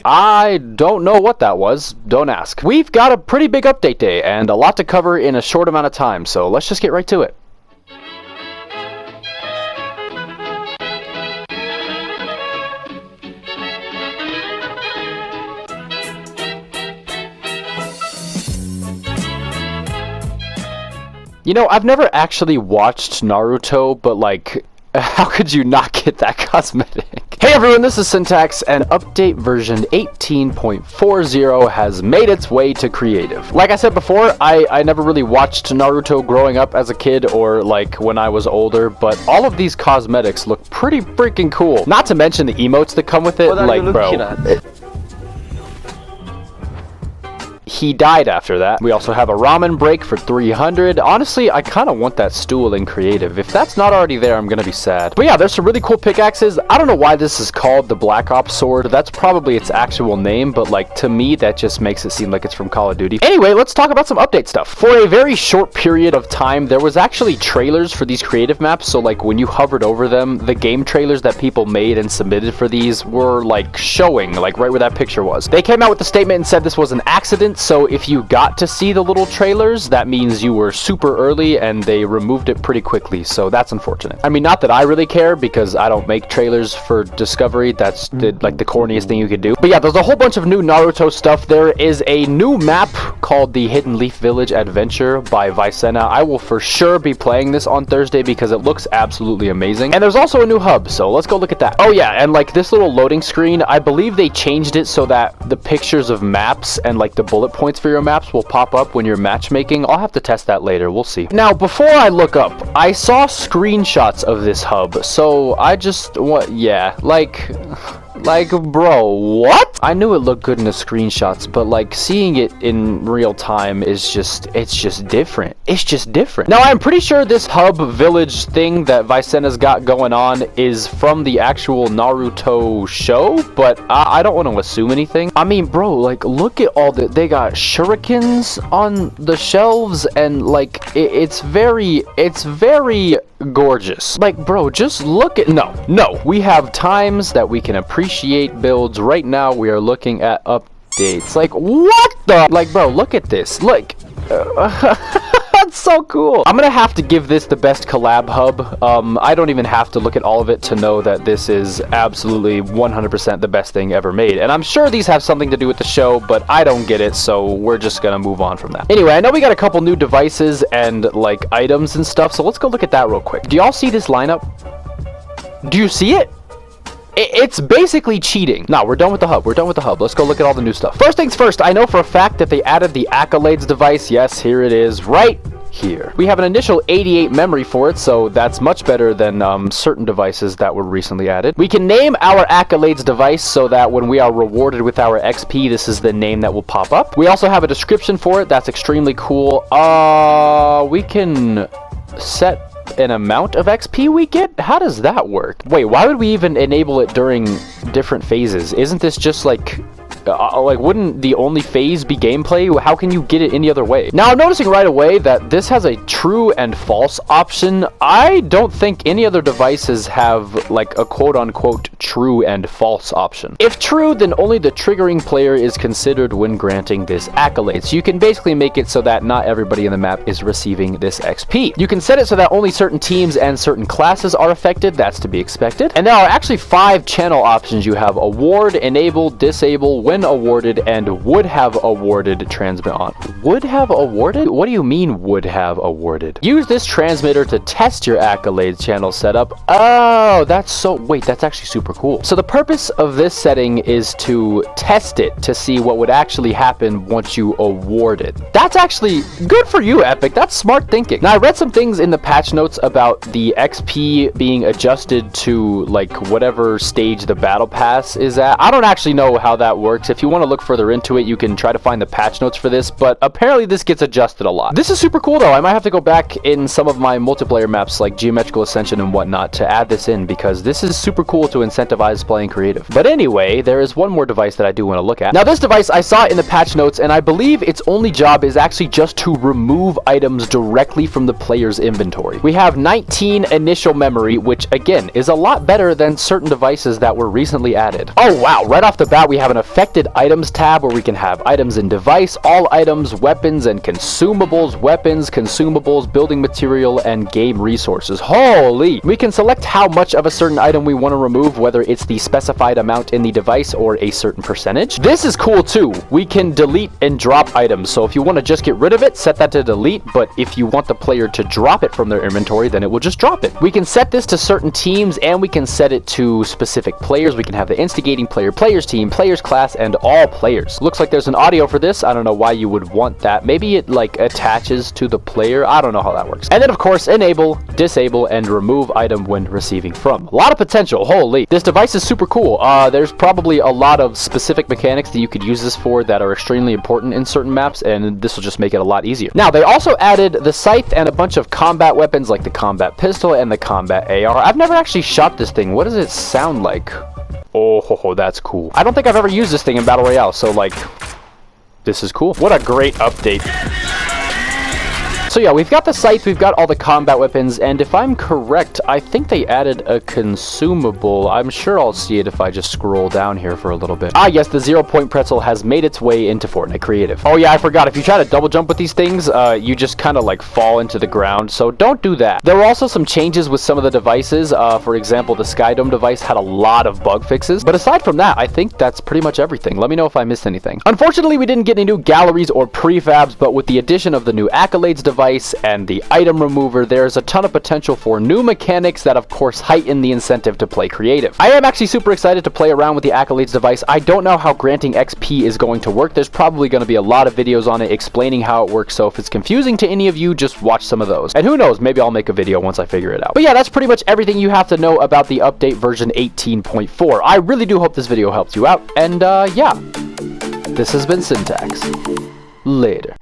I don't know what that was. Don't ask. We've got a pretty big update day and a lot to cover in a short amount of time, so let's just get right to it. You know, I've never actually watched Naruto, but like, how could you not get that cosmetic? Hey everyone, this is Syntax, and update version 18.40 has made its way to creative. Like I said before, I never really watched Naruto growing up as a kid or like when I was older, but all of these cosmetics look pretty freaking cool. Not to mention the emotes that come with it, like bro. He died after that. We also have a ramen break for 300. Honestly, I kind of want that stool in creative. If that's not already there, I'm gonna be sad. But yeah, there's some really cool pickaxes. I don't know why this is called the Black Ops sword. That's probably its actual name, but like to me, that just makes it seem like it's from Call of Duty. Anyway, let's talk about some update stuff. For a very short period of time, there was actually trailers for these creative maps. So like when you hovered over them, the game trailers that people made and submitted for these were like showing, like right where that picture was. They came out with a statement and said this was an accident. So if you got to see the little trailers, that means you were super early and they removed it pretty quickly, so that's unfortunate. I mean, not that I really care because I don't make trailers for Discovery. That's like the corniest thing you could do. But yeah, there's a whole bunch of new Naruto stuff. There is a new map called the Hidden Leaf Village Adventure by Vicena. I will for sure be playing this on Thursday because it looks absolutely amazing. And there's also a new hub, so let's go look at that. Oh yeah, and like this little loading screen, I believe they changed it so that the pictures of maps and like the bullet points for your maps will pop up when you're matchmaking. I'll have to test that later. We'll see. Now, before I look up, I saw screenshots of this hub, so I just like, bro, what? I knew it looked good in the screenshots, but like seeing it in real time is it's just different. It's just different. Now, I'm pretty sure this hub village thing that Vicena's got going on is from the actual Naruto show, but I don't want to assume anything. I mean, bro, like look at all they got shurikens on the shelves, and like it's very gorgeous. Like, bro, just look at no, we have times that we can appreciate builds. Right now we are looking at updates. Like, what the, like, bro, look at this. Like that's so cool. I'm gonna have to give this the best collab hub. I don't even have to look at all of it to know that this is absolutely 100% the best thing ever made. And I'm sure these have something to do with the show, but I don't get it, so we're just gonna move on from that. Anyway, I know we got a couple new devices and like items and stuff, so let's go look at that real quick. Do y'all see this lineup? Do you see it? It's basically cheating. No, we're done with the hub. We're done with the hub. Let's go look at all the new stuff. First things first, I know for a fact that they added the Accolades device. Yes, here it is, right here. We have an initial 88 memory for it, so that's much better than certain devices that were recently added. We can name our Accolades device so that when we are rewarded with our XP, this is the name that will pop up. We also have a description for it. That's extremely cool. We can set an amount of XP we get? How does that work? Wait, why would we even enable it during different phases? Isn't this just like wouldn't the only phase be gameplay? How can you get it any other way? Now, I'm noticing right away that this has a true and false option. I don't think any other devices have like a quote-unquote true and false option. If true, then only the triggering player is considered when granting this accolade. So you can basically make it so that not everybody in the map is receiving this XP. You can set it so that only certain teams and certain classes are affected. That's to be expected. And there are actually 5 channel options. You have award, enable, disable, when awarded, and would have awarded transmit on. Would have awarded? What do you mean would have awarded? Use this transmitter to test your accolades channel setup. Oh, that's actually super cool. So the purpose of this setting is to test it to see what would actually happen once you award it. That's actually good for you, Epic. That's smart thinking. Now, I read some things in the patch notes about the XP being adjusted to like whatever stage the battle pass is at. I don't actually know how that works. If you want to look further into it, you can try to find the patch notes for this, but apparently this gets adjusted a lot. This is super cool though. I might have to go back in some of my multiplayer maps like Geometrical Ascension and whatnot to add this in, because this is super cool to incentivize playing creative. But anyway, there is one more device that I do want to look at. Now, this device, I saw it in the patch notes, and I believe its only job is actually just to remove items directly from the player's inventory. We have 19 initial memory, which again is a lot better than certain devices that were recently added. Oh wow, right off the bat we have an affected items tab where we can have items in device, all items, weapons and consumables, building material, and game resources. Holy! We can select how much of a certain item we want to remove, whether it's the specified amount in the device or a certain percentage. This is cool too. We can delete and drop items. So if you want to just get rid of it, set that to delete, but if you want the player to drop it from their inventory, then it will just drop it. We can set this to certain teams, and we can set it to specific players. We can have the instigating player, players team, players class, and all players. Looks like there's an audio for this. I don't know why you would want that. Maybe it like attaches to the player. I don't know how that works. And then of course, enable, disable, and remove item when receiving from. A lot of potential. Holy. This device is super cool. There's probably a lot of specific mechanics that you could use this for that are extremely important in certain maps, and this will just make it a lot easier. Now, they also added the scythe and a bunch of combat weapons like the combat pistol and the combat AR. I've never actually shot this thing. What does it sound like? Oh, that's cool. I don't think I've ever used this thing in Battle Royale, so like, this is cool. What a great update. So yeah, we've got the scythe, we've got all the combat weapons, and if I'm correct, I think they added a consumable. I'm sure I'll see it if I just scroll down here for a little bit. Ah yes, the 0-point pretzel has made its way into Fortnite Creative. Oh yeah, I forgot, if you try to double jump with these things, you just kind of like fall into the ground, so don't do that. There were also some changes with some of the devices. For example, the Skydome device had a lot of bug fixes, but aside from that, I think that's pretty much everything. Let me know if I missed anything. Unfortunately, we didn't get any new galleries or prefabs, but with the addition of the new Accolades device and the item remover, there's a ton of potential for new mechanics that of course heighten the incentive to play creative. I am actually super excited to play around with the Accolades device. I don't know how granting XP is going to work. There's probably going to be a lot of videos on it explaining how it works, so if it's confusing to any of you, just watch some of those. And who knows, maybe I'll make a video once I figure it out. But yeah, that's pretty much everything you have to know about the update version 18.4. I really do hope this video helped you out, and yeah, this has been Syntax. Later.